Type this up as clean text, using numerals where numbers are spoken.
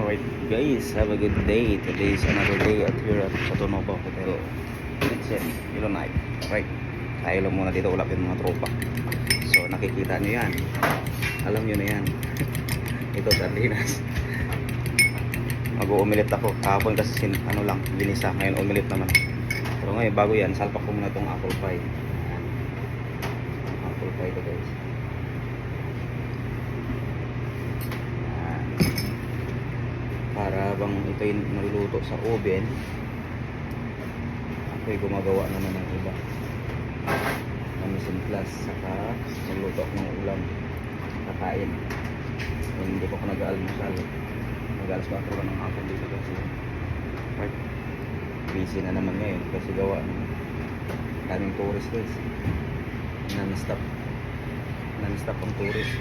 Alright guys, have a good day. Today is another day at here at Cotonobo Hotel. It's Yellow Night. Alright, tayo lang muna dito, ulap yung mga tropa. So nakikita nyo yan. Alam nyo na yan. Ito sardinas. Mag-uumilit ako. Kahapon kasi ano lang, linisa. Ngayon umilit naman. Pero ngayon bago yan, salpak ko muna itong apple pie. Apple pie ito guys. Para bang ito yung naluluto sa oven, ako'y gumagawa naman ng iba na mission class, saka naluluto ako ng ulam kakain. Hindi ko nag-aalmusal, nag-alas 4 ka ng hapon dito kasi right, busy na naman ngayon kasi gawa ng daming tourist guys, non-stop ang tourist.